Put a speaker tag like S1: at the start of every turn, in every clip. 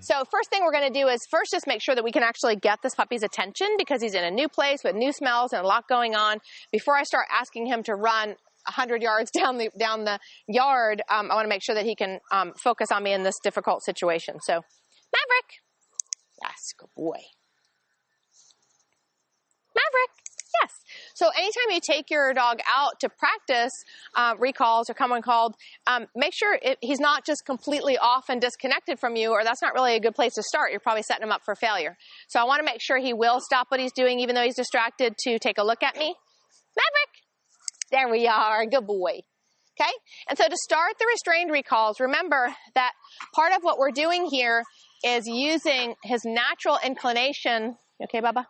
S1: So first thing we're going to do is first just make sure that we can actually get this puppy's attention because he's in a new place with new smells and a lot going on. Before I start asking him to run 100 yards down the yard, I want to make sure that he can focus on me in this difficult situation. So, Maverick. Yes, good boy. Maverick. Yes. So anytime you take your dog out to practice recalls or come when called, make sure he's not just completely off and disconnected from you, or that's not really a good place to start. You're probably setting him up for failure. So I want to make sure he will stop what he's doing, even though he's distracted, to take a look at me. Maverick. There we are. Good boy. Okay? And so to start the restrained recalls, remember that part of what we're doing here is using his natural inclination. You okay, Bubba?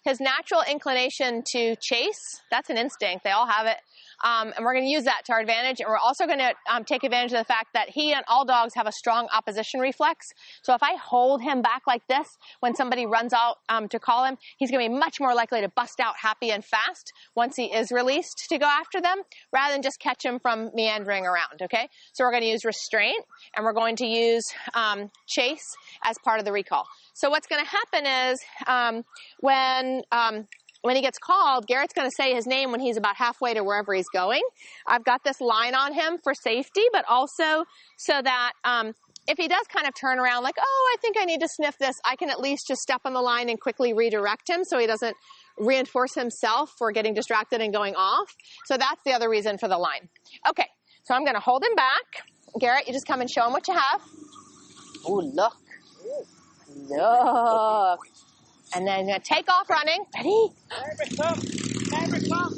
S1: His natural inclination to chase. That's an instinct. They all have it. And we're going to use that to our advantage. And we're also going to take advantage of the fact that he and all dogs have a strong opposition reflex. So if I hold him back like this, when somebody runs out to call him, he's going to be much more likely to bust out happy and fast once he is released to go after them, rather than just catch him from meandering around, okay? So we're going to use restraint, and we're going to use chase as part of the recall. So what's going to happen is when he gets called, Garrett's going to say his name when he's about halfway to wherever he's going. I've got this line on him for safety, but also so that if he does kind of turn around like, oh, I think I need to sniff this, I can at least just step on the line and quickly redirect him so he doesn't reinforce himself for getting distracted and going off. So that's the other reason for the line. Okay, so I'm going to hold him back. Garrett, you just come and show him what you have. Oh, look. Look. And then I'm going to take off running. Ready?
S2: Maverick, come. Maverick, come.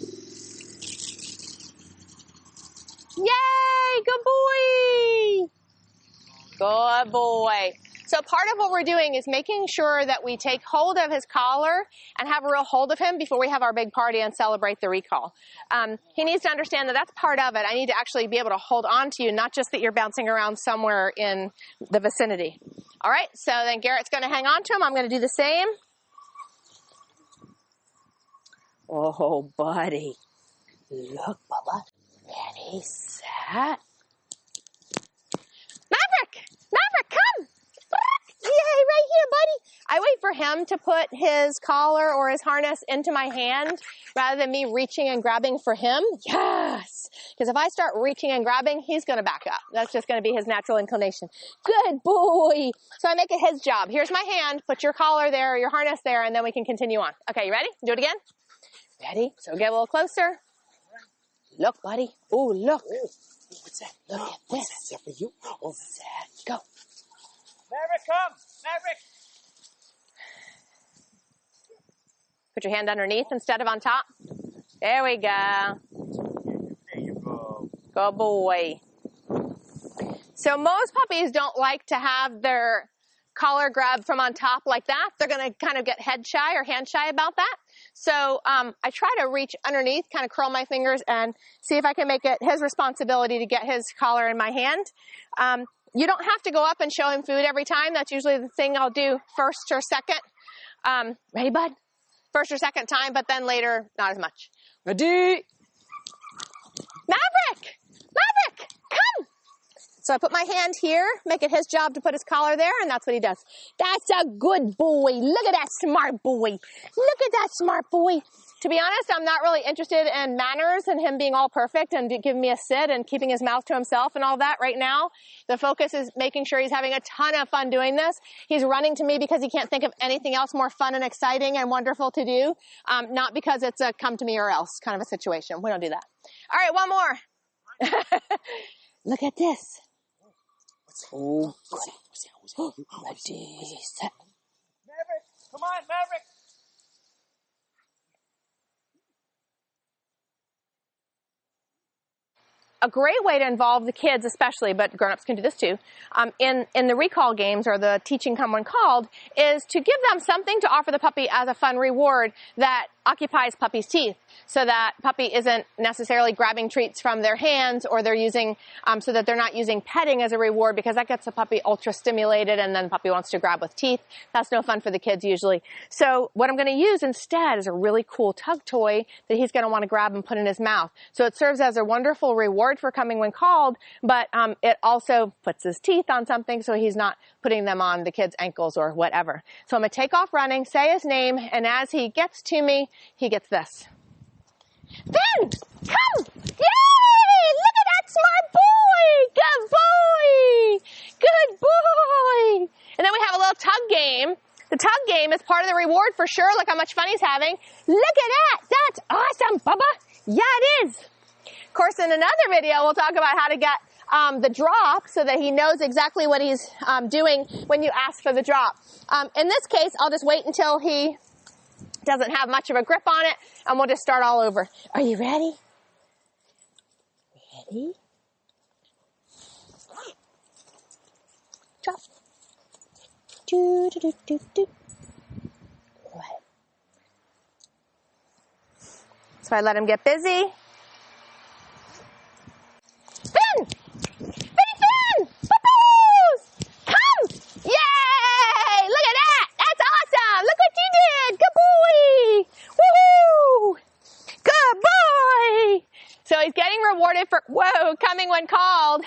S1: Yay! Good boy! Good boy. So part of what we're doing is making sure that we take hold of his collar and have a real hold of him before we have our big party and celebrate the recall. He needs to understand that that's part of it. I need to actually be able to hold on to you, not just that you're bouncing around somewhere in the vicinity. All right, so then Garrett's going to hang on to him. I'm going to do the same. Oh, buddy. Look, Bubba. Ready, set. Maverick! Maverick, come! Yay, right here, buddy. I wait for him to put his collar or his harness into my hand rather than me reaching and grabbing for him. Yes! Because if I start reaching and grabbing, he's going to back up. That's just going to be his natural inclination. Good boy! So I make it his job. Here's my hand. Put your collar there, your harness there, and then we can continue on. Okay, you ready? Do it again. Ready? So get a little closer. Look, buddy. Oh, look.
S2: Oh, what's that?
S1: Look at this.
S2: Is that for you? Oh,
S1: Set, go.
S2: Maverick, come. Maverick.
S1: Put your hand underneath instead of on top. There we go.
S2: There you go.
S1: Good boy. So most puppies don't like to have their collar grabbed from on top like that. They're going to kind of get head shy or hand shy about that. So I try to reach underneath, kind of curl my fingers and see if I can make it his responsibility to get his collar in my hand. You don't have to go up and show him food every time. That's usually the thing I'll do first or second. Ready, bud? First or second time, but then later, not as much. Ready? Maverick! Maverick, come! So I put my hand here, make it his job to put his collar there, and that's what he does. That's a good boy. Look at that smart boy. Look at that smart boy. To be honest, I'm not really interested in manners and him being all perfect and giving me a sit and keeping his mouth to himself and all that right now. The focus is making sure he's having a ton of fun doing this. He's running to me because he can't think of anything else more fun and exciting and wonderful to do, not because it's a come to me or else kind of a situation. We don't do that. All right, one more. Look at this. Oh, good. Ready, set.
S2: Maverick, come on, Maverick.
S1: A great way to involve the kids especially, but grown-ups can do this too, in the recall games or the teaching come when called, is to give them something to offer the puppy as a fun reward that occupies puppy's teeth so that puppy isn't necessarily grabbing treats from their hands, or they're using, so that they're not using petting as a reward, because that gets the puppy ultra stimulated and then the puppy wants to grab with teeth. That's no fun for the kids usually. So what I'm going to use instead is a really cool tug toy that he's going to want to grab and put in his mouth. So it serves as a wonderful reward for coming when called, but it also puts his teeth on something so he's not putting them on the kid's ankles or whatever. So I'm going to take off running, say his name, and as he gets to me, he gets this. Finn, come! Yay! Look at that smart boy! Good boy! Good boy! And then we have a little tug game. The tug game is part of the reward for sure. Look how much fun he's having. Look at that! That's awesome, Bubba! Yeah, it is. Of course, in another video, we'll talk about how to get the drop so that he knows exactly what he's doing when you ask for the drop. In this case, I'll just wait until he doesn't have much of a grip on it, and we'll just start all over. Are you ready? Ready? Drop. Do, do, do, do, do. What? So I let him get busy. Finn! Finny Finn! Puppoos! Come! Yay! Look at that! That's awesome! Look what you did! Good boy! Woohoo! Good boy! So he's getting rewarded for, whoa, coming when called.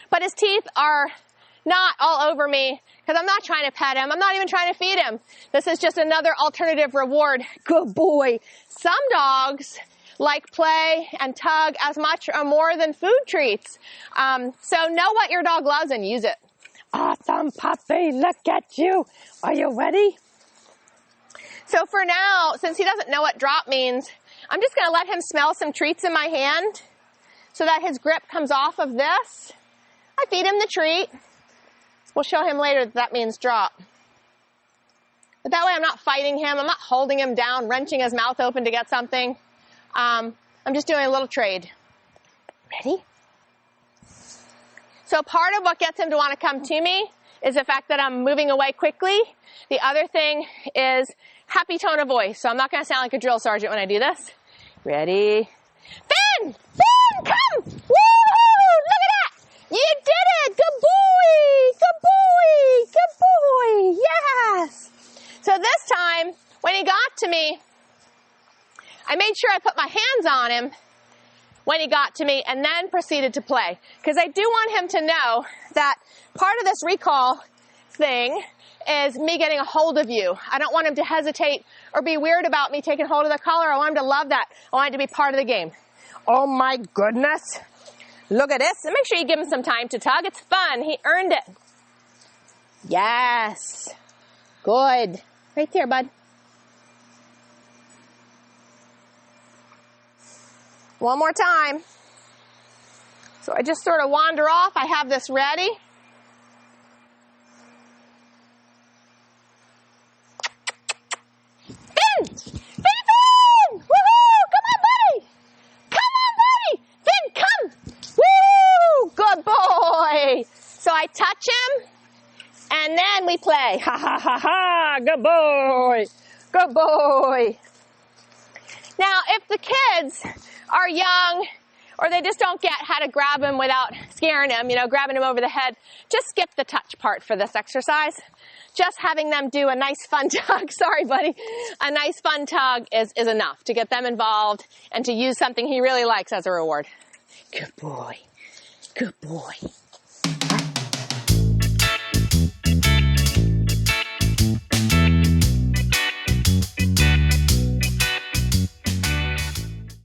S1: But his teeth are not all over me because I'm not trying to pet him. I'm not even trying to feed him. This is just another alternative reward. Good boy. Some dogs like play and tug as much or more than food treats. So know what your dog loves and use it. Awesome, puppy. Look at you. Are you ready? So for now, since he doesn't know what drop means, I'm just going to let him smell some treats in my hand so that his grip comes off of this. I feed him the treat. We'll show him later that that means drop. But that way I'm not fighting him. I'm not holding him down, wrenching his mouth open to get something. I'm just doing a little trade. Ready? So part of what gets him to want to come to me is the fact that I'm moving away quickly. The other thing is happy tone of voice. So I'm not going to sound like a drill sergeant when I do this. Ready? Finn! Finn, come! Woo! Look at that! You did it! Good boy! Good boy! Good boy! Yes! So this time, when he got to me, I made sure I put my hands on him when he got to me and then proceeded to play. Because I do want him to know that part of this recall thing is me getting a hold of you. I don't want him to hesitate or be weird about me taking hold of the collar. I want him to love that. I want it to be part of the game. Oh my goodness. Look at this. And make sure you give him some time to tug. It's fun. He earned it. Yes. Good. Right there, bud. One more time. So I just sort of wander off. I have this ready. Finn! Finn! Woohoo! Come on, buddy! Come on, buddy! Finn, come! Woo! Good boy! So I touch him, and then we play. Ha, ha, ha, ha! Good boy! Good boy! Now, if the kids are young, or they just don't get how to grab him without scaring him, grabbing him over the head, just skip the touch part for this exercise. Just having them do a nice fun tug, sorry buddy, a nice fun tug is enough to get them involved and to use something he really likes as a reward. Good boy. Good boy.